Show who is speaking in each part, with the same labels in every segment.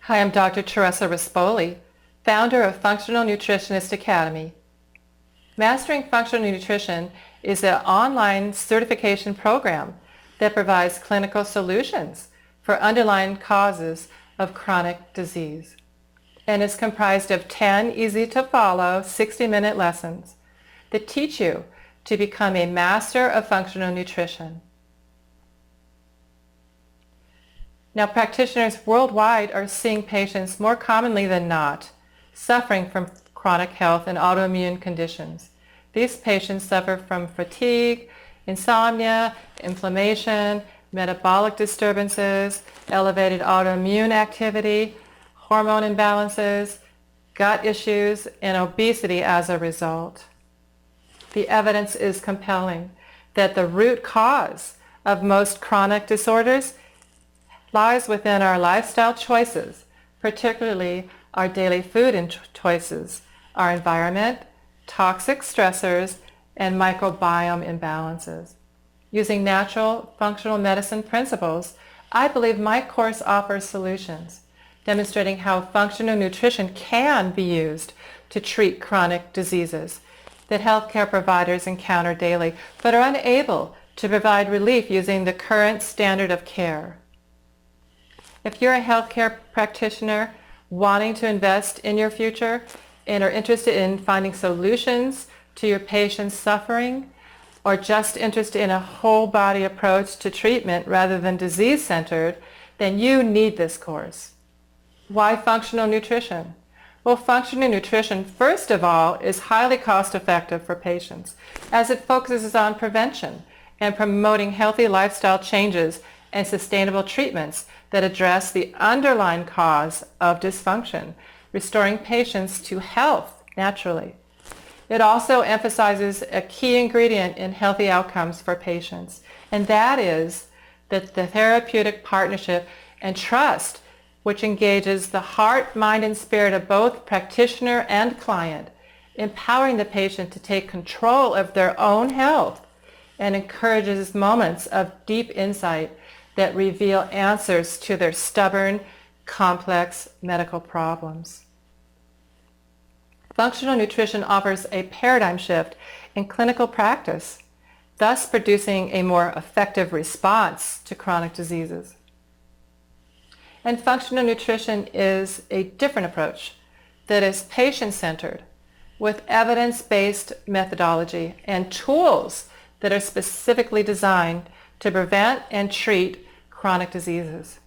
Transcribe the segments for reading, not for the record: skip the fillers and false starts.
Speaker 1: Hi, I'm Dr. Teresa Rispoli, founder of Functional Nutritionist Academy. Mastering Functional Nutrition is an online certification program that provides clinical solutions for underlying causes of chronic disease and is comprised of 10 easy-to-follow 60-minute lessons that teach you to become a master of functional nutrition. Now, practitioners worldwide are seeing patients more commonly than not suffering from chronic health and autoimmune conditions. These patients suffer from fatigue, insomnia, inflammation, metabolic disturbances, elevated autoimmune activity, hormone imbalances, gut issues, and obesity as a result. The evidence is compelling that the root cause of most chronic disorders lies within our lifestyle choices, particularly our daily food choices, our environment, toxic stressors, and microbiome imbalances. Using natural functional medicine principles, I believe my course offers solutions, demonstrating how functional nutrition can be used to treat chronic diseases that healthcare providers encounter daily, but are unable to provide relief using the current standard of care. If you're a healthcare practitioner wanting to invest in your future and are interested in finding solutions to your patients' suffering, or just interested in a whole body approach to treatment rather than disease-centered, then you need this course. Why functional nutrition? Well, functional nutrition, first of all, is highly cost-effective for patients as it focuses on prevention and promoting healthy lifestyle changes and sustainable treatments that address the underlying cause of dysfunction, restoring patients to health naturally. It also emphasizes a key ingredient in healthy outcomes for patients, and that is that the therapeutic partnership and trust which engages the heart, mind, and spirit of both practitioner and client, empowering the patient to take control of their own health and encourages moments of deep insight that reveal answers to their stubborn, complex medical problems. Functional nutrition offers a paradigm shift in clinical practice, thus producing a more effective response to chronic diseases. And functional nutrition is a different approach that is patient-centered with evidence-based methodology and tools that are specifically designed to prevent and treat chronic diseases.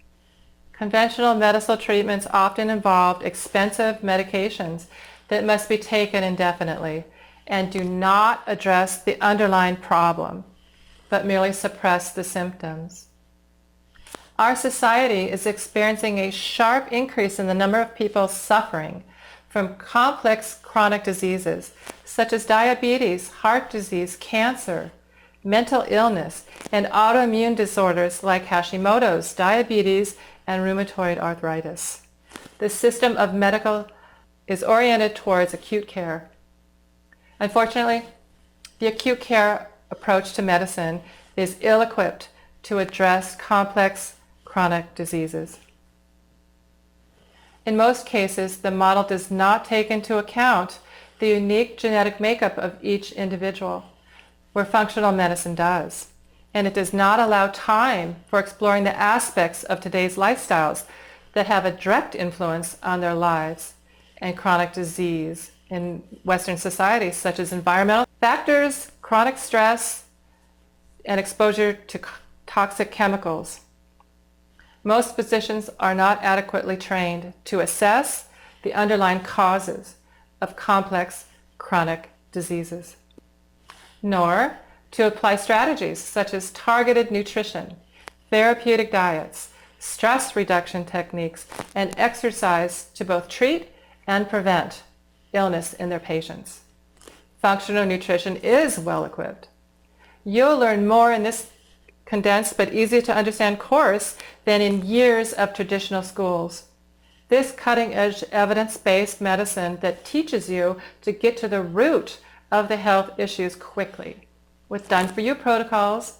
Speaker 1: Conventional medical treatments often involve expensive medications that must be taken indefinitely and do not address the underlying problem, but merely suppress the symptoms. Our society is experiencing a sharp increase in the number of people suffering from complex chronic diseases such as diabetes, heart disease, cancer, mental illness, and autoimmune disorders like Hashimoto's, diabetes, and rheumatoid arthritis. The system of medical is oriented towards acute care. Unfortunately, the acute care approach to medicine is ill-equipped to address complex chronic diseases. In most cases, the model does not take into account the unique genetic makeup of each individual, where functional medicine does. And it does not allow time for exploring the aspects of today's lifestyles that have a direct influence on their lives and chronic disease in Western societies, such as environmental factors, chronic stress, and exposure to toxic chemicals. Most physicians are not adequately trained to assess the underlying causes of complex chronic diseases, nor to apply strategies such as targeted nutrition, therapeutic diets, stress reduction techniques, and exercise to both treat and prevent illness in their patients. Functional nutrition is well equipped. You'll learn more in this condensed but easy to understand course than in years of traditional schools. This cutting-edge evidence-based medicine that teaches you to get to the root of the health issues quickly with done-for-you protocols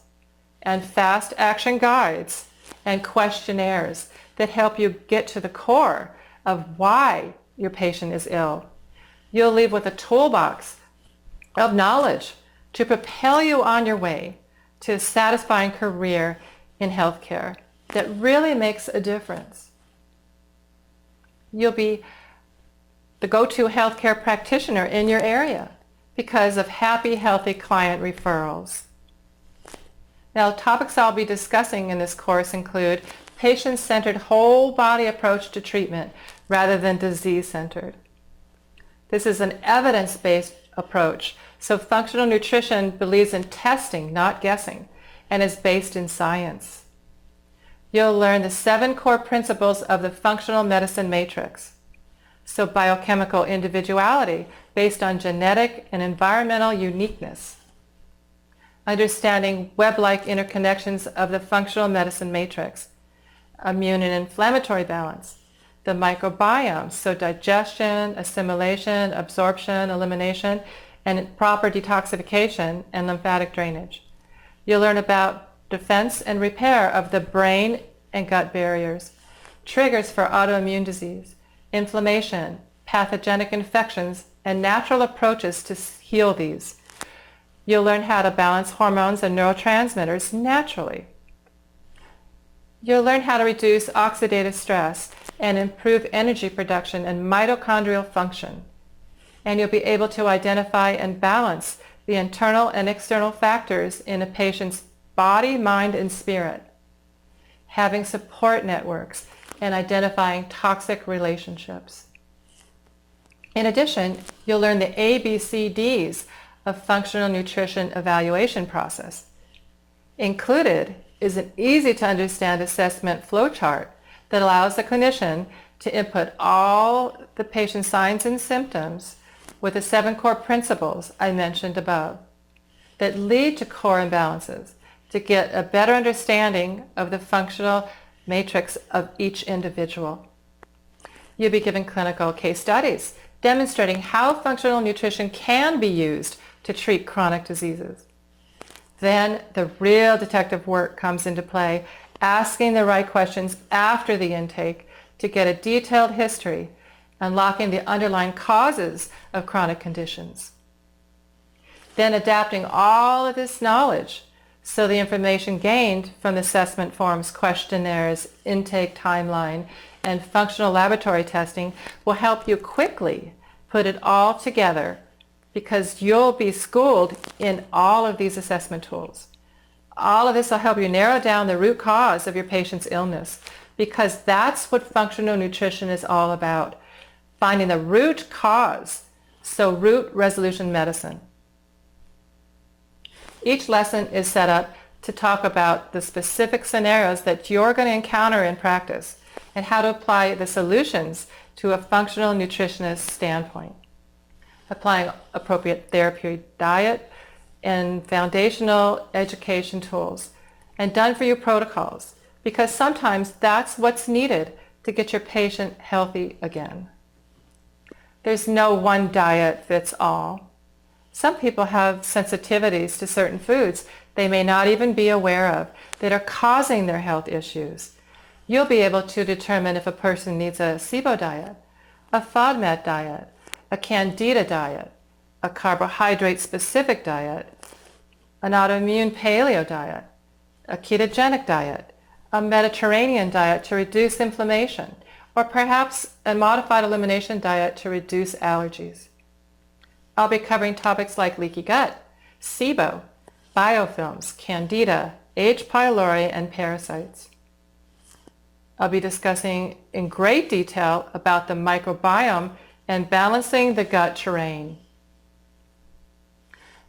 Speaker 1: and fast action guides and questionnaires that help you get to the core of why your patient is ill. You'll leave with a toolbox of knowledge to propel you on your way to a satisfying career in healthcare that really makes a difference. You'll be the go-to healthcare practitioner in your area because of happy, healthy client referrals. Now, topics I'll be discussing in this course include patient-centered whole body approach to treatment rather than disease-centered. This is an evidence-based approach, so functional nutrition believes in testing, not guessing, and is based in science. You'll learn the 7 core principles of the functional medicine matrix. So biochemical individuality based on genetic and environmental uniqueness. Understanding web-like interconnections of the functional medicine matrix. Immune and inflammatory balance. The microbiome, so digestion, assimilation, absorption, elimination, and proper detoxification and lymphatic drainage. You'll learn about defense and repair of the brain and gut barriers, triggers for autoimmune disease, inflammation, pathogenic infections, and natural approaches to heal these. You'll learn how to balance hormones and neurotransmitters naturally. You'll learn how to reduce oxidative stress and improve energy production and mitochondrial function. And you'll be able to identify and balance the internal and external factors in a patient's body, mind, and spirit, having support networks, and identifying toxic relationships. In addition, you'll learn the ABCDs of functional nutrition evaluation process. Included is an easy-to-understand assessment flowchart that allows the clinician to input all the patient's signs and symptoms with the 7 core principles I mentioned above that lead to core imbalances to get a better understanding of the functional matrix of each individual. You'll be given clinical case studies demonstrating how functional nutrition can be used to treat chronic diseases. Then the real detective work comes into play, asking the right questions after the intake to get a detailed history, unlocking the underlying causes of chronic conditions. Then adapting all of this knowledge so the information gained from the assessment forms, questionnaires, intake timeline, and functional laboratory testing will help you quickly put it all together because you'll be schooled in all of these assessment tools. All of this will help you narrow down the root cause of your patient's illness because that's what functional nutrition is all about, finding the root cause, so root resolution medicine. Each lesson is set up to talk about the specific scenarios that you're going to encounter in practice and how to apply the solutions to a functional nutritionist standpoint. Applying appropriate therapeutic diet and foundational education tools and done-for-you protocols because sometimes that's what's needed to get your patient healthy again. There's no one diet fits all. Some people have sensitivities to certain foods they may not even be aware of that are causing their health issues. You'll be able to determine if a person needs a SIBO diet, a FODMAP diet, a Candida diet, a carbohydrate-specific diet, an autoimmune paleo diet, a ketogenic diet, a Mediterranean diet to reduce inflammation, or perhaps a modified elimination diet to reduce allergies. I'll be covering topics like leaky gut, SIBO, biofilms, Candida, H. pylori, and parasites. I'll be discussing in great detail about the microbiome and balancing the gut terrain.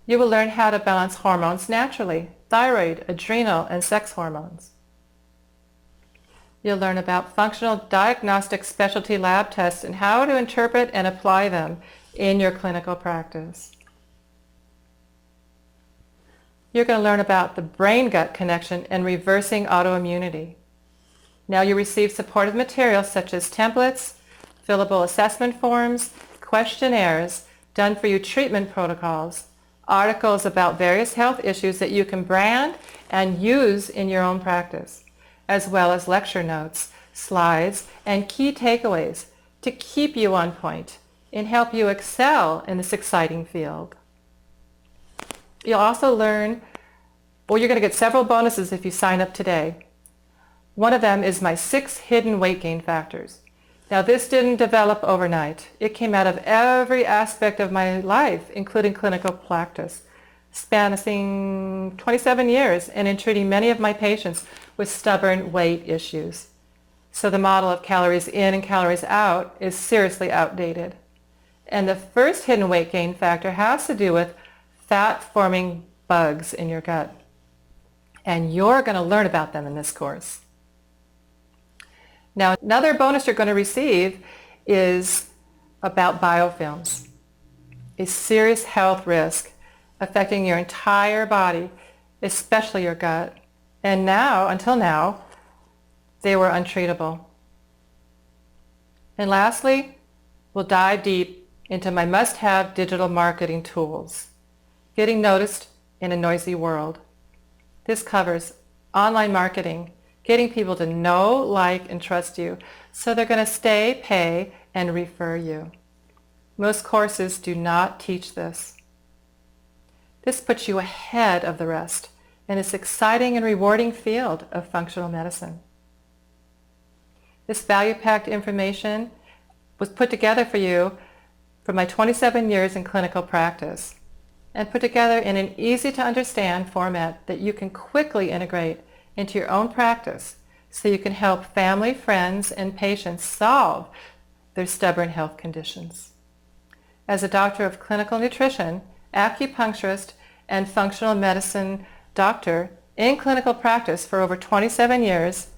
Speaker 1: You will learn how to balance hormones naturally, thyroid, adrenal, and sex hormones. You'll learn about functional diagnostic specialty lab tests and how to interpret and apply them in your clinical practice. You're going to learn about the brain-gut connection and reversing autoimmunity. Now you receive supportive materials such as templates, fillable assessment forms, questionnaires, done-for-you treatment protocols, articles about various health issues that you can brand and use in your own practice, as well as lecture notes, slides, and key takeaways to keep you on point and help you excel in this exciting field. You'll also learn, well, you're going to get several bonuses if you sign up today. One of them is my 6 hidden weight gain factors. Now, this didn't develop overnight. It came out of every aspect of my life, including clinical practice, spanning 27 years and in treating many of my patients with stubborn weight issues. So the model of calories in and calories out is seriously outdated. And the first hidden weight gain factor has to do with fat-forming bugs in your gut. And you're going to learn about them in this course. Now, another bonus you're going to receive is about biofilms, a serious health risk affecting your entire body, especially your gut. And now, until now, they were untreatable. And lastly, we'll dive deep into my must-have digital marketing tools, getting noticed in a noisy world. This covers online marketing, getting people to know, like, and trust you so they're going to stay, pay, and refer you. Most courses do not teach this. This puts you ahead of the rest in this exciting and rewarding field of functional medicine. This value-packed information was put together for you from my 27 years in clinical practice and put together in an easy-to-understand format that you can quickly integrate into your own practice so you can help family, friends, and patients solve their stubborn health conditions. As a doctor of clinical nutrition, acupuncturist, and functional medicine doctor in clinical practice for over 27 years,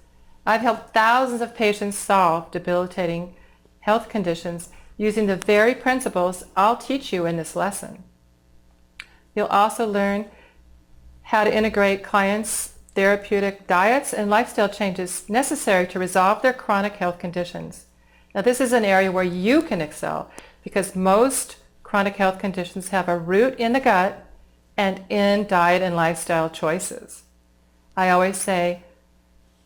Speaker 1: I've helped thousands of patients solve debilitating health conditions using the very principles I'll teach you in this lesson. You'll also learn how to integrate clients' therapeutic diets and lifestyle changes necessary to resolve their chronic health conditions. Now, this is an area where you can excel because most chronic health conditions have a root in the gut and in diet and lifestyle choices. I always say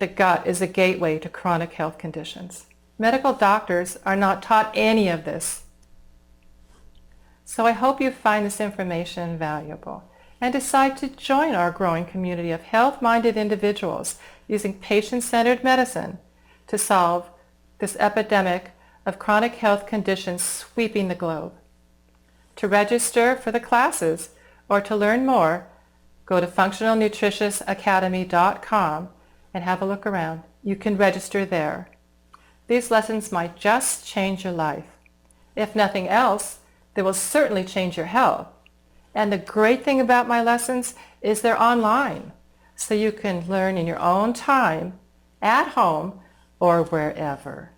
Speaker 1: the gut is a gateway to chronic health conditions. Medical doctors are not taught any of this. So I hope you find this information valuable and decide to join our growing community of health-minded individuals using patient-centered medicine to solve this epidemic of chronic health conditions sweeping the globe. To register for the classes or to learn more, go to functionalnutritiousacademy.com and have a look around. You can register there. These lessons might just change your life. If nothing else, they will certainly change your health. And the great thing about my lessons is they're online, so you can learn in your own time, at home, or wherever.